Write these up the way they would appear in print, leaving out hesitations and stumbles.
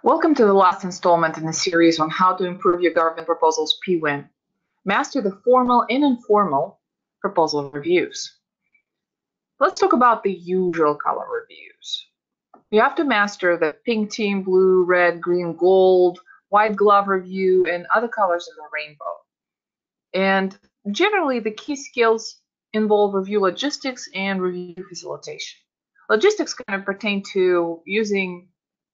Welcome to the last installment in the series on how to improve your government proposals Pwin. Master the formal and informal proposal reviews. Let's talk about the usual color reviews. You have to master the pink team, blue, red, green, gold, white glove review, and other colors of the rainbow. And generally, the key skills involve review logistics and review facilitation. Logistics kind of pertain to using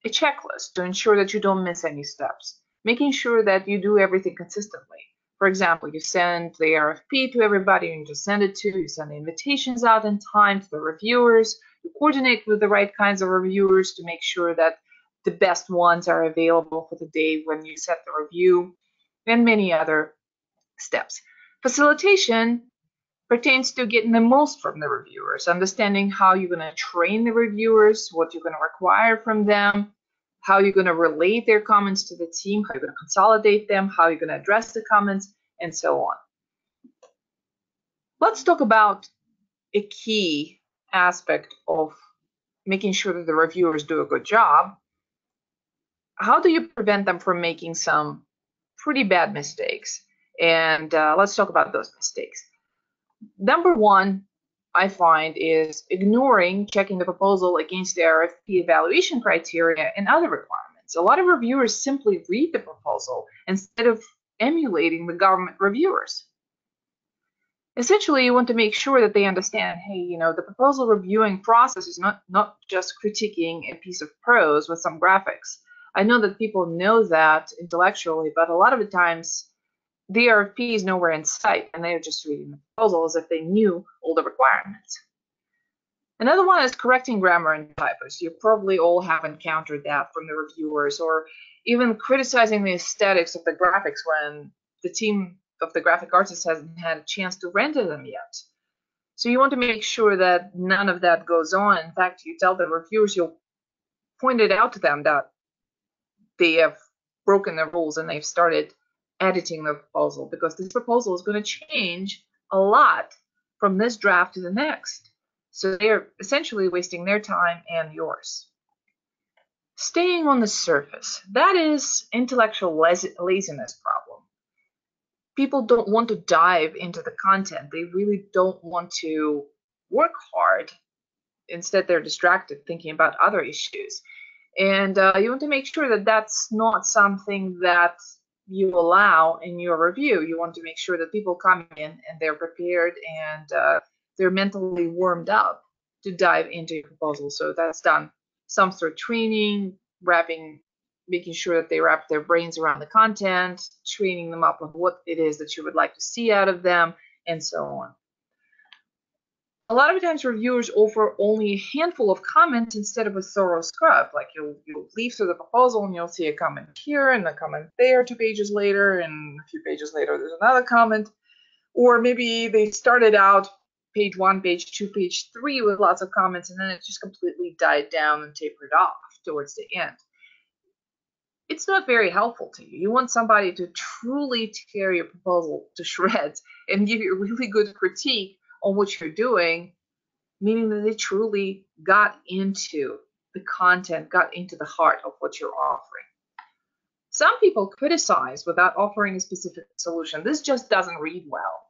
a checklist to ensure that you don't miss any steps, making sure that you do everything consistently. For example, you send the RFP to everybody you just send it to, you send the invitations out in time to the reviewers, you coordinate with the right kinds of reviewers to make sure that the best ones are available for the day when you set the review, and many other steps. Facilitation pertains to getting the most from the reviewers, understanding how you're going to train the reviewers, what you're going to require from them, how you're going to relate their comments to the team, how you're going to consolidate them, how you're going to address the comments, and so on. Let's talk about a key aspect of making sure that the reviewers do a good job. How do you prevent them from making some pretty bad mistakes? And let's talk about those mistakes. Number one, I find, is ignoring checking the proposal against the RFP evaluation criteria and other requirements. A lot of reviewers simply read the proposal instead of emulating the government reviewers. Essentially, you want to make sure that they understand, hey, the proposal reviewing process is not just critiquing a piece of prose with some graphics. I know that people know that intellectually, but a lot of the times the RFP is nowhere in sight, and they're just reading the proposal as if they knew all the requirements. Another one is correcting grammar and typos. You probably all have encountered that from the reviewers, or even criticizing the aesthetics of the graphics when the team of the graphic artist hasn't had a chance to render them yet. So you want to make sure that none of that goes on. In fact, you tell the reviewers, you'll point it out to them that they have broken the rules and they've started editing the proposal, because this proposal is going to change a lot from this draft to the next. So they're essentially wasting their time and yours. Staying on the surface. That is intellectual laziness problem. People don't want to dive into the content. They really don't want to work hard. Instead, they're distracted thinking about other issues. And you want to make sure that that's not something that you allow in your review. You want to make sure that people come in and they're prepared and they're mentally warmed up to dive into your proposal. So that's done some through training, making sure that they wrap their brains around the content, training them up on what it is that you would like to see out of them, and so on. A lot of times reviewers offer only a handful of comments instead of a thorough scrub. Like you'll leaf through the proposal and you'll see a comment here and a comment there 2 pages later, and a few pages later there's another comment. Or maybe they started out page 1, page 2, page 3 with lots of comments, and then it just completely died down and tapered off towards the end. It's not very helpful to you. You want somebody to truly tear your proposal to shreds and give you a really good critique on what you're doing, meaning that they truly got into the content, got into the heart of what you're offering. Some people criticize without offering a specific solution. This just doesn't read well.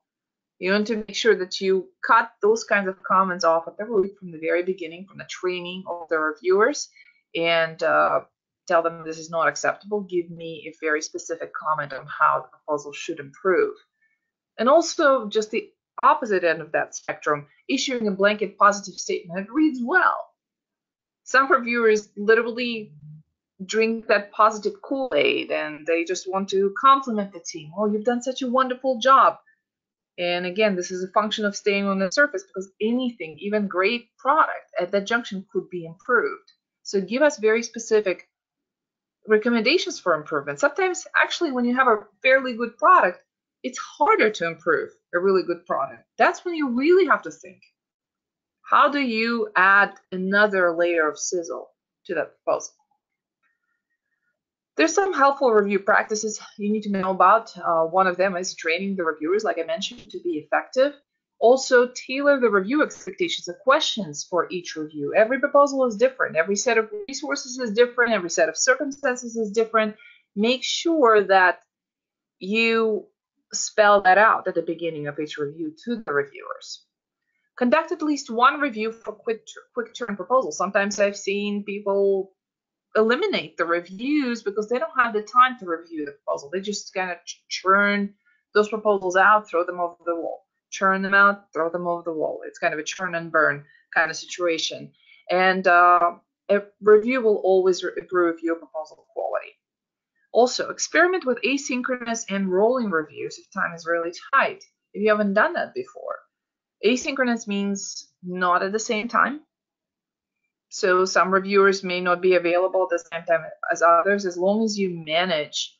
You want to make sure that you cut those kinds of comments off at the root from the very beginning, from the training of the reviewers, and tell them this is not acceptable. Give me a very specific comment on how the proposal should improve. And also, just the opposite end of that spectrum, issuing a blanket positive statement that reads well. Some reviewers literally drink that positive Kool-Aid and they just want to compliment the team. Oh, you've done such a wonderful job. And again, this is a function of staying on the surface, because anything, even great product at that junction, could be improved. So give us very specific recommendations for improvement. Sometimes, actually, when you have a fairly good product, it's harder to improve a really good product. That's when you really have to think, how do you add another layer of sizzle to that proposal? There's some helpful review practices you need to know about. One of them is training the reviewers, like I mentioned, to be effective. Also, tailor the review expectations and questions for each review. Every proposal is different. Every set of resources is different. Every set of circumstances is different. Make sure that you spell that out at the beginning of each review to the reviewers. Conduct at least one review for quick turn proposals. Sometimes I've seen people eliminate the reviews because they don't have the time to review the proposal. They just kind of churn those proposals out, throw them over the wall. Churn them out, throw them over the wall. It's kind of a churn and burn kind of situation. And a review will always improve your proposal quality. Also, experiment with asynchronous and rolling reviews if time is really tight. If you haven't done that before. Asynchronous means not at the same time. So some reviewers may not be available at the same time as others. As long as you manage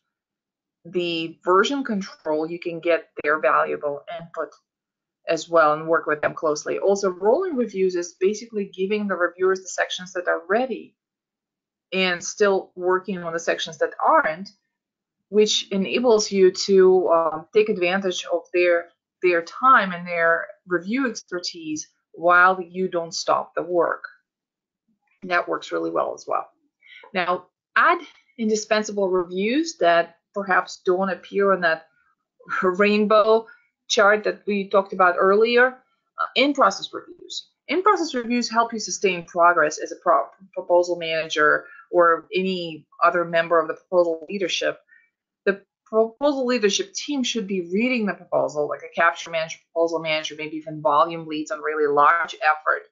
the version control, you can get their valuable input as well and work with them closely. Also, rolling reviews is basically giving the reviewers the sections that are ready and still working on the sections that aren't, which enables you to take advantage of their time and their review expertise while you don't stop the work. And that works really well as well. Now, add indispensable reviews that perhaps don't appear on that rainbow chart that we talked about earlier. In-process reviews. In-process reviews help you sustain progress as a proposal manager or any other member of the proposal leadership. The proposal leadership team should be reading the proposal, like a capture manager, proposal manager, maybe even volume leads on really large effort,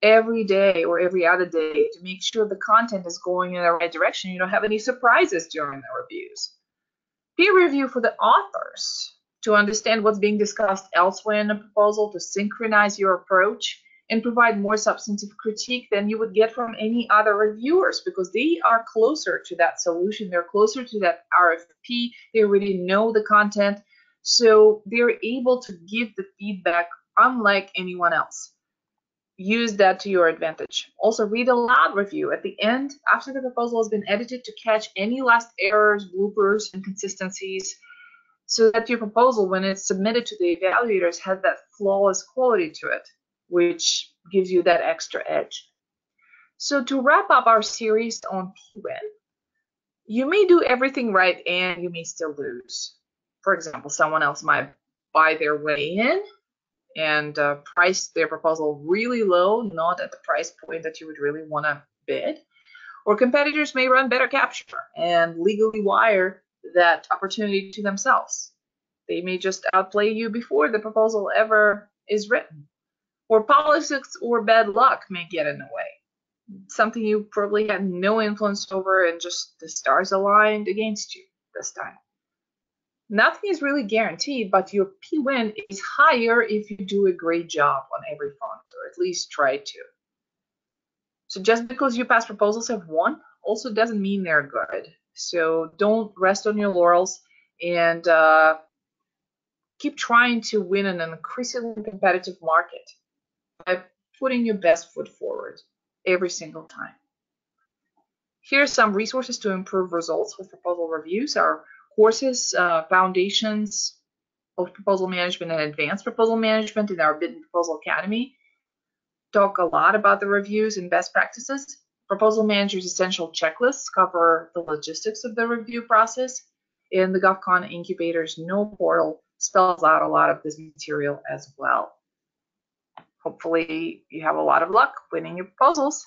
every day or every other day to make sure the content is going in the right direction. You don't have any surprises during the reviews. Peer review for the authors to understand what's being discussed elsewhere in the proposal, to synchronize your approach and provide more substantive critique than you would get from any other reviewers, because they are closer to that solution. They're closer to that RFP. They already know the content. So they're able to give the feedback unlike anyone else. Use that to your advantage. Also, read a loud review at the end after the proposal has been edited to catch any last errors, bloopers, inconsistencies, so that your proposal, when it's submitted to the evaluators, has that flawless quality to it, which gives you that extra edge. So to wrap up our series on Pwin, you may do everything right and you may still lose. For example, someone else might buy their way in and price their proposal really low, not at the price point that you would really want to bid. Or competitors may run better capture and legally wire that opportunity to themselves. They may just outplay you before the proposal ever is written. Or politics or bad luck may get in the way. Something you probably had no influence over and just the stars aligned against you this time. Nothing is really guaranteed, but your Pwin is higher if you do a great job on every front, or at least try to. So just because your past proposals have won also doesn't mean they're good. So don't rest on your laurels and keep trying to win in an increasingly competitive market by putting your best foot forward every single time. Here are some resources to improve results with proposal reviews. Our courses, Foundations of Proposal Management and Advanced Proposal Management in our Bid and Proposal Academy talk a lot about the reviews and best practices. Proposal Manager's Essential Checklists cover the logistics of the review process, and the GovCon Incubator's No Portal spells out a lot of this material as well. Hopefully you have a lot of luck winning your proposals.